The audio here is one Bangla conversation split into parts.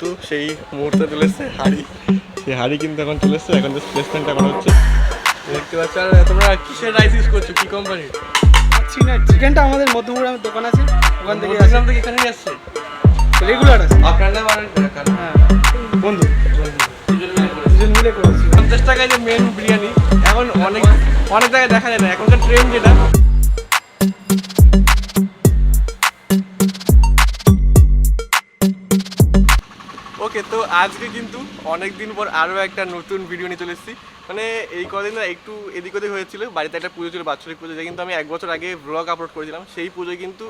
তো সেই মুহূর্তে চলে এসছে হাড়ি, সেই হাড়ি কিন্তু এখন চলে এসছে, এখন জাস্ট প্লেসমেন্টটা করা হচ্ছে। দেখতে পাচ্ছ। আর তোমরা কিসের রাইস ইউজ করছো, কি কোম্পানির? চিকেনটা আমাদের মধ্যমগ্রামের দোকান আছে, ওখান থেকে মধ্যমগ্রাম থেকে এখানে নিয়ে আসছে, রেগুলার আছে। আপনার নাম আর হ্যাঁ, বন্ধু দুজন মিলে করেছি। 50 টাকায় যে মেন বিরিয়ানি এখন অনেক অনেক জায়গায় দেখা যায় না, এখনকার ট্রেন্ড যেটা। ওকে, তো আজকে কিন্তু অনেক দিন পর আরও একটা নতুন ভিডিও নিয়ে চলে এসেছি। মানে এই কদিন না একটু এদিক ওদিক হয়েছিল, বাড়িতে একটা পুজো ছিল, বাৎসরিক পুজো, যা কিন্তু আমি 1 বছর আগে ব্লগ আপলোড করেছিলাম। সেই পুজোয় কিন্তু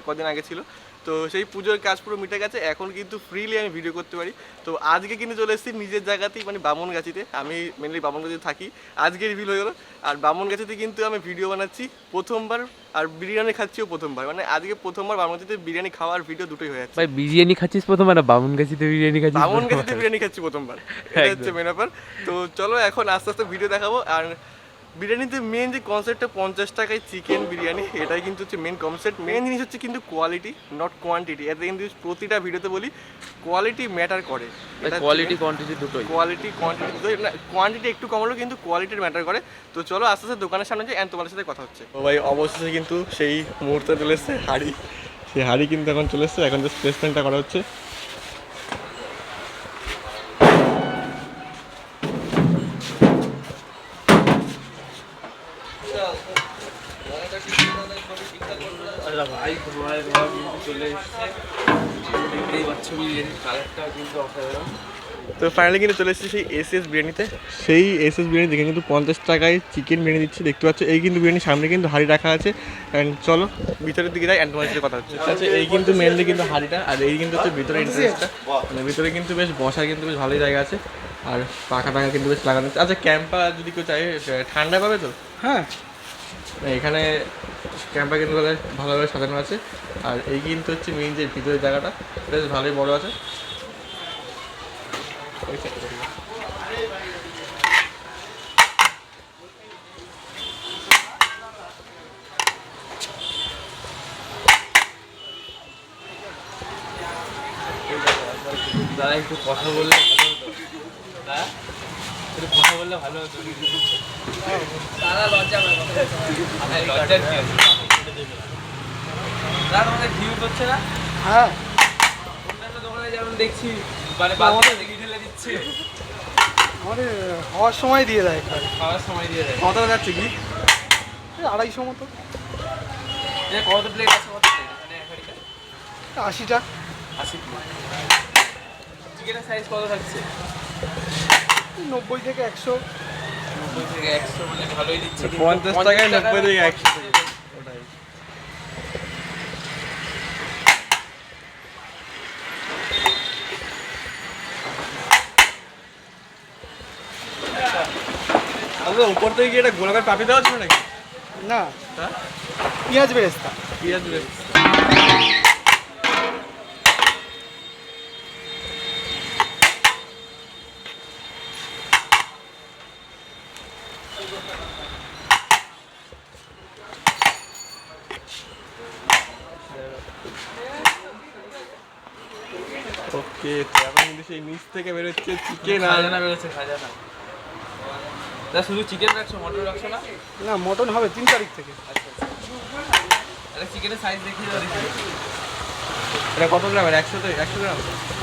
কদিন আগে ছিল, তো সেই পুজোর কাজ পুরো মিটে গেছে, এখন কিন্তু ফ্রিলি আমি ভিডিও করতে পারি। তো আজকে কিন্তু চলে এসেছি নিজের জায়গাতেই, মানে বামনগাছিতে। আমি মেনলি বামনগাছিতে থাকি, আজকে রিভিল হয়ে গেলো। আর বামনগাছিতে কিন্তু আমি ভিডিও বানাচ্ছি প্রথমবার, আর বিরিয়ানি খাচ্ছিও প্রথমবার। মানে আজকে প্রথমবার বামনগাছিতে বিরিয়ানি খাওয়ার ভিডিও দুটোই হয়ে যাচ্ছে। ভাই বিরিয়ানি খাচ্ছিস প্রথমবার না বামনগাছিতে বিরিয়ানি খাচ্ছিস? বামনগাছিতে বিরিয়ানি খাচ্ছি প্রথমবার, এটা হচ্ছে মেন ব্যাপার। তো চলো এখন আস্তে আস্তে ভিডিও দেখাবো। আর বিরিয়ানিতে মেন যে কনসেপ্টটা 50 টাকায় চিকেন বিরিয়ানি, এটাই কিন্তু হচ্ছে মেন কনসেপ্ট। মেন জিনিস হচ্ছে কিন্তু কোয়ালিটি, নট কোয়ান্টিটি। এতে কিন্তু প্রতিটা ভিডিওতে বলি কোয়ালিটি ম্যাটার করে। কোয়ালিটি কোয়ান্টিটি দুটোই, কোয়ালিটি কোয়ান্টিটি দুটোই, না কোয়ান্টিটি একটু কমালেও কিন্তু কোয়ালিটির ম্যাটার করে। তো চলো আস্তে আস্তে দোকানের সামনে যাই, অ্যান্ড তোমাদের সাথে কথা হচ্ছে। ও ভাই, অবশেষে কিন্তু সেই মুহূর্তে চলে এসছে হাড়ি, সেই হাড়ি কিন্তু এখন চলে এসছে, এখন জাস্ট প্লেসমেন্টটা করা হচ্ছে। তো ফাইনালি কিন্তু চলে এসেছি সেই এসএস বিরিয়ানিতে। সেই এসএস বিরিয়ানি দেখে কিন্তু 50 টাকায় চিকেন বিরিয়ানি দিচ্ছে, দেখতে পাচ্ছ। এই কিন্তু বিরিয়ানির সামনে কিন্তু হাঁড়ি রাখা আছে। অ্যান্ড চলো ভিতরের দিকে যাই, অ্যান্ড তোমার সাথে কথা হচ্ছে। আচ্ছা, এই কিন্তু মেনলি কিন্তু হাঁড়িটা, আর এই কিন্তু হচ্ছে ভিতরে ইন্টারেস্টটা। মানে ভিতরে কিন্তু বেশ বসার কিন্তু বেশ ভালোই জায়গা আছে, আর পাখা টাকা কিন্তু বেশ লাগানো আছে। আচ্ছা, ক্যাম্পা যদি কেউ চাই ঠান্ডা পাবে তো? হ্যাঁ, এখানে ক্যাম্পা কিন্তু ভালোভাবে সাজানো আছে। আর এই কিন্তু হচ্ছে মেইন যে ভিতরের জায়গাটা, বেশ ভালোই বড় আছে। দাদা একটু কথা বললে ভালো হতো, হ্যাঁ একটু কথা বললে ভালো হতো। দাদা লজ্জা লজ্জার কি আছে? দাদা তোমাদের ভিউ করছে না? হ্যাঁ, অন্যান্য দোকানে যেমন দেখছি মানে বাচ্চা দেখি ঠেলে দিচ্ছে, আমাদের হওয়ার সময় দিয়ে দেয়, খাওয়ার সময় দিয়ে দেয়। কতটা যাচ্ছে কি? 250 মতো। কত প্লেট আছে? কত প্লেট মানে এক হাঁড়িতে? 80টা। 80 প্লেট। চিকেনের সাইজ কত থাকছে? 90 থেকে 100। 90 থেকে 100, মানে ভালোই দিচ্ছে। 50 টাকায় 90 থেকে 100 ওটাই। আচ্ছা, উপর থেকে কি এটা গোলাকার পাপি দেওয়া ছিল নাকি? না, হ্যাঁ, পেঁয়াজ বেরেস্তা। পেঁয়াজ বেশ। ওকে, তো এখন কিন্তু সেই নিচ থেকে বেরোচ্ছে চিকেন। আর খাজানা বেরোচ্ছে, খাজানা। তা শুধু চিকেন রাখছো, মটন রাখছো না? না, মটন হবে 3 তারিখ থেকে। আরে চিকেনের সাইজ দেখিয়ে দাও দেখি। এটা কত গ্রামের? 100 থেকে 100 গ্রাম?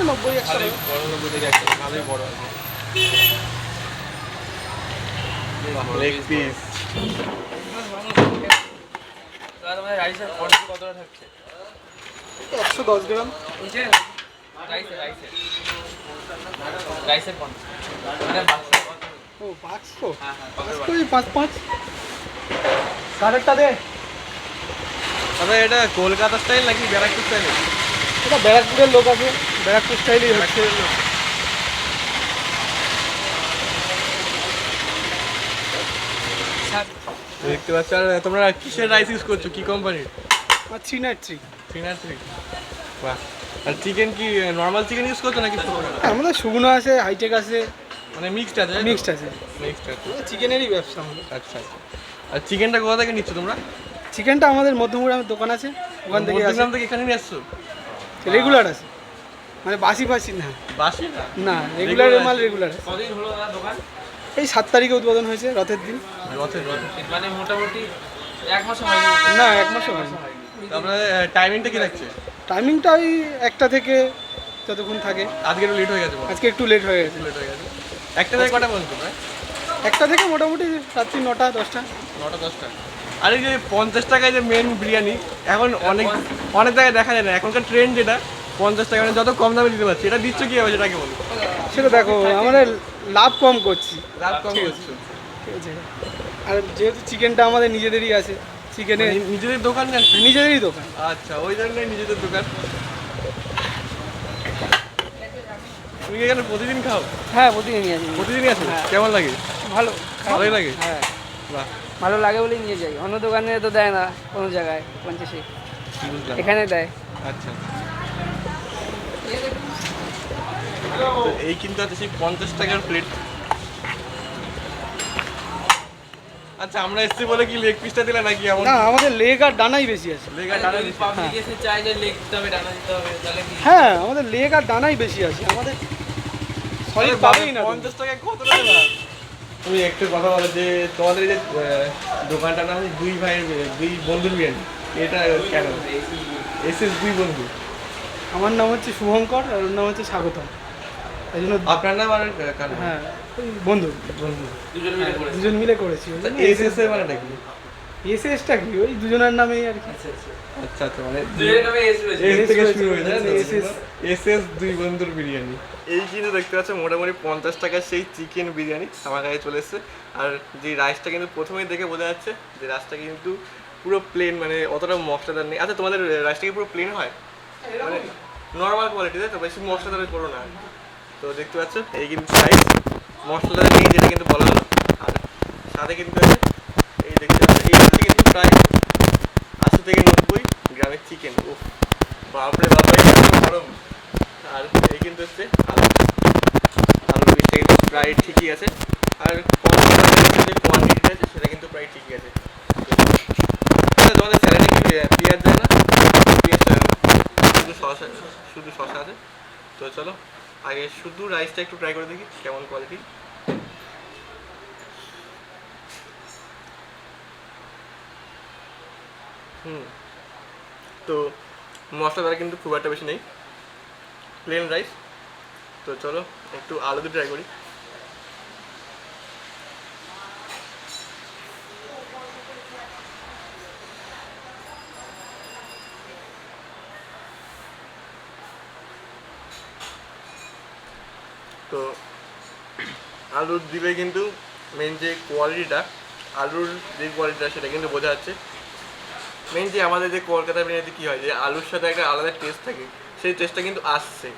90 100। ভালোই বড়, 90 থেকে 100, ভালোই বড় আছে। Leg piece. তাহলে তোমাদের রাইসের কোয়ান্টিটি কতটা থাকছে? 110 গ্রাম। রাইসের কোয়ান্টিটি মানে বাক্স কত? ও, বাক্স। হ্যাঁ বাক্স ওই 5-5। কারেক্টটা দে। আচ্ছা, এটা কলকাতা স্টাইল নাকি ব্যারাকপুর স্টাইল? এটা ব্যারাকপুরের লোক আছে, ব্যারাকপুর স্টাইলই হচ্ছে। দেখতে পাচ্ছ। আর তোমরা কিসের রাইস ইউজ করছো, কি কোম্পানির? 393। 393। বাহ। আর চিকেন কি নর্মাল চিকেন ইউজ করছো নাকি? আমাদের শুকনো আছে, হাইটেক আছে, মানে মিক্সড আছে? মিক্সড আছে। মিক্সড আছে। চিকেনেরই ব্যবসা আমাদের। আচ্ছা আচ্ছা। আর চিকেনটা কোথা থেকে নিচ্ছ তোমরা? চিকেনটা আমাদের মধ্যমগ্রামের দোকান আছে, ওখান থেকে আসে। মধ্যমগ্রাম থেকে এখানে নিয়ে আসছো? রেগুলার আছে। মানে বাসি ফাসি না, বাসি না? না রেগুলার Regular মাল আছে। রেগুলার। কদিন হলো দাদা দোকান? এই 7 তারিখে উদ্বোধন হয়েছে, রথের দিন। রথের মানে মোটামুটি 1 মাস হয়নি। না 1 মাসও হয়নি। আপনার টাইমিংটা কি রাখছে? টাইমিংটা ওই 1টা থেকে যতক্ষণ থাকে। আজকে একটু লেট হয়ে গেছে, আজকে একটু লেট হয়ে গেছে। লেট হয়ে গেছে। একটা থেকে কটা পর্যন্ত প্রায়? 1টা থেকে মোটামুটি রাত্রি 9টা 10টা। 9টা 10টা। আর এই যে 50 টাকায় যে মেন বিরিয়ানি এখন অনেক অনেক জায়গায় দেখা যায় না, এখনকার ট্রেন্ড যেটা 50 টাকা, মানে যত কম দামে দিতে পারছি, এটা দিচ্ছ কি হবে সেটাকে বলো? সেটা দেখো, আমরা লাভ কম করছি, লাভ কম করছো। ঠিক আছে। আর যেহেতু চিকেনটা আমাদের নিজেদেরই আছে, চিকেনে মানে নিজেদের দোকান না? নিজেদেরই দোকান। আচ্ছা, ওই জন্যই নিজেদের দোকান। তুমি কি এখানে প্রতিদিন খাও? হ্যাঁ প্রতিদিনই আছে। প্রতিদিনই আসো? কেমন লাগে? ভালো, ভালোই লাগে? হ্যাঁ বাহ, ভালো লাগে বলেই নিয়ে যাই। অন্য দোকানে তো দেয় না কোনো জায়গায় 50-এ, বুঝলাম। এখানে দেয়। আচ্ছা, তো এই কিন্তু আছে সেই 50 টাকার প্লেট। আচ্ছা, আমরা এসছি বলে কি লেগ পিসটা দিলে নাকি এমন? না আমাদের লেগ আর ডানাই বেশি আছে। লেগ আর ডানা যদি পাবলিক এসে চাই যে লেগ দিতে হবে, ডানা দিতে হবে, তাহলে কি? হ্যাঁ আমাদের লেগ আর ডানাই বেশি আছে, আমাদের সলিড পাবেই না। 50 টাকায় কত টাকা? তুমি একটু কথা বলো যে তোমাদের এই যে দোকানটা নাম দুই ভাইয়ের দুই বন্ধুর বিরিয়ানি, এটা কেন এসএস দুই বন্ধু? আমার নাম হচ্ছে শুভঙ্কর আর ওর নাম হচ্ছে স্বাগতম, এই জন্য। আপনার নাম আর কার নাম? হ্যাঁ ওই বন্ধু, বন্ধু। দুজন মিলে করেছে। দুজন মিলে করেছি। এসএস এর মানেটা কি? এসএসটা কি? ওই দুজনের নামেই আর কি। আচ্ছা আচ্ছা, মানে দুজনের নামে এস রয়েছে। এস থেকে শুরু হয়ে যায় SS এসএস দুই বন্ধুর বিরিয়ানি। এই কিন্তু দেখতে পাচ্ছ মোটামুটি 50 টাকার সেই চিকেন বিরিয়ানি আমার কাছে চলে এসেছে। আর যে রাইসটা কিন্তু প্রথমেই দেখে বোঝা যাচ্ছে যে রাইসটা কিন্তু পুরো প্লেন, মানে অতটা মশলাদার নেই। আচ্ছা, তোমাদের রাইসটা কি পুরো প্লেন হয়, মানে নর্মাল কোয়ালিটি, তাই তো? বেশি মশলাদার করো না। তো দেখতে পাচ্ছ এই কিন্তু রাইস মশলাদার নেই, যেটা কিন্তু বলা হলো। আর সাথে কিন্তু আছে এই দেখতে পাচ্ছ, এই হচ্ছে কিন্তু প্রায় 80 থেকে 90 গ্রামের চিকেন। ও বাপরে বাপরে, গরম। আর এই কিন্তু হচ্ছে আলু, আলু পিসটা কিন্তু প্রায় ঠিকই আছে। আর যে কোয়ান্টিটিটা আছে সেটা কিন্তু প্রায় ঠিকই আছে। আচ্ছা, তোমাদের স্যালাডে কি পেঁয়াজ দেয় না? পেঁয়াজ দেয় না, শুধু শসা, শুধু শসা আছে। তো চলো আগে শুধু রাইসটা একটু ট্রাই করে দেখি কেমন কোয়ালিটি। তো মশলা দ্বারা কিন্তু খুব একটা বেশি নেই, প্লেন রাইস। তো চলো একটু আলু দিয়ে ট্রাই করি। তো আলুর দিলে কিন্তু মেন যে কোয়ালিটিটা, আলুর যে কোয়ালিটিটা সেটা কিন্তু বোঝা যাচ্ছে। মেন যে আমাদের যে কলকাতা বিরিয়ানিতে কী হয় যে আলুর সাথে একটা আলাদা টেস্ট থাকে, সেই টেস্টটা কিন্তু আসছে।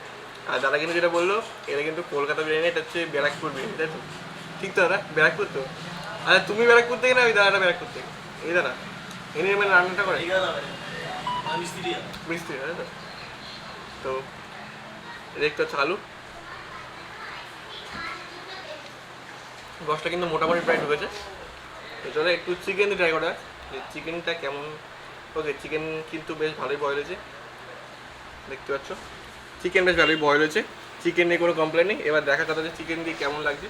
আর দাদা কিন্তু যেটা বললো, এটা কিন্তু কলকাতা বিরিয়ানি, এটা হচ্ছে ব্যারাকপুর বিরিয়ানি, তাই তো? ঠিক তো দাদা? ব্যারাকপুর তো? আচ্ছা, তুমি ব্যারাকপুর থেকে না ওই দাদাটা ব্যারাকপুর থেকে? এই দাদা এনে মানে রান্নাটা করে মিস্ত্রি, তাই তো? তো দেখতে হচ্ছে আলু গোশটা কিন্তু মোটামুটি প্রায় ঢুকেছে। তো চলো একটু চিকেন দিয়ে ট্রাই করা যাক যে চিকেনটা কেমন। ওকে, চিকেন কিন্তু বেশ ভালোই বয়েল হয়েছে, দেখতে পাচ্ছ চিকেন বেশ ভালোই বয়েল হয়েছে, চিকেন নিয়ে কোনো কমপ্লেন নেই। এবার দেখা কথা যে চিকেন দিয়ে কেমন লাগছে।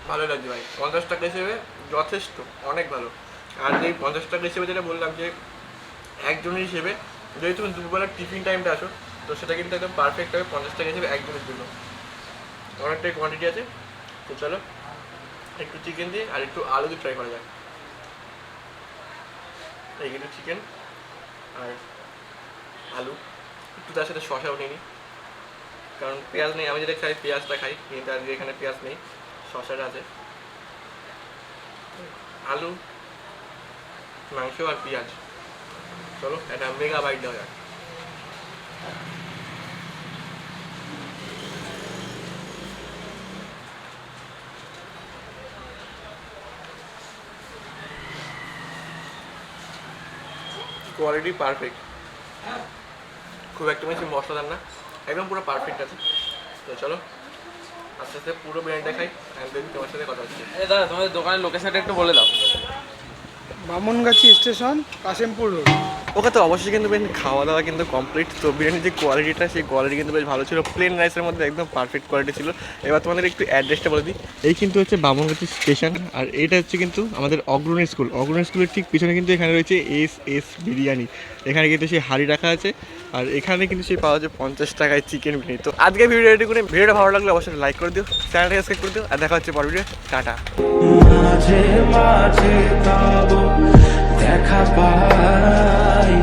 ভালোই লাগছে ভাই, 50 টাকা হিসেবে যথেষ্ট, অনেক ভালো। আর এই 50 টাকা হিসেবে যেটা বললাম যে একজনের হিসেবে, যদি তুমি দুপুরবেলার টিফিন টাইমটা আসো, তো সেটা কিন্তু একদম পারফেক্ট হবে 50 টাকা হিসেবে একজনের জন্য। অনেকটাই কোয়ান্টিটি আছে। তো চলো একটু চিকেন দিয়ে আর একটু আলু দিয়ে ট্রাই করা যাক। এই কিন্তু চিকেন আর আলু, একটু তার সাথে শসাও নিয়ে নিই, কারণ পেঁয়াজ নেই। আমি যেটা খাই পেঁয়াজটা খাই, কিন্তু আজকে এখানে পেঁয়াজ নেই, শসাটা আছে। আলু, মাংস আর পেঁয়াজ, চলো একটা মেগা বাইট দেওয়া যাক। কোয়ালিটি পারফেক্ট, খুব একটা বেশি মশলাদার না, একদম পুরো পারফেক্ট আছে। তো চলো আস্তে আস্তে পুরো বিরিয়ানিটা খাই তোমার সাথে কথা হচ্ছে। দাদা তোমাদের দোকানের লোকেশনটা একটু বলে দাও। Bamangachhi station, Kashimpur road. Okay, তো অবশ্যই কিন্তু বেশ খাওয়া দাওয়া কিন্তু কমপ্লিট। তো বিরিয়ানির যে কোয়ালিটিটা, সেই কোয়ালিটি কিন্তু বেশ ভালো ছিল। প্লেন রাইসের মধ্যে একদম পারফেক্ট কোয়ালিটি ছিল। এবার তোমাদের একটু অ্যাড্রেসটা বলে দিই। এই কিন্তু হচ্ছে বামনগাছি স্টেশন, আর এইটা হচ্ছে কিন্তু আমাদের অগ্রণী স্কুল। অগ্রণী স্কুলের ঠিক পিছনে কিন্তু এখানে রয়েছে এস বিরিয়ানি। এখানে কিন্তু সেই হাঁড়ি রাখা আছে, আর এখানে কিন্তু সেই পাওয়া যায় 50 টাকায় চিকেন বিরিয়ানি। তো আজকে ভিডিওটা ভালো লাগলে অবশ্যই লাইক করে দিও, চ্যানেলটা সাবস্ক্রাইব করে দিও, আর দেখা হচ্ছে পরের ভিডিও। টাটা। মাঝে মাঝে তব দেখা পাই।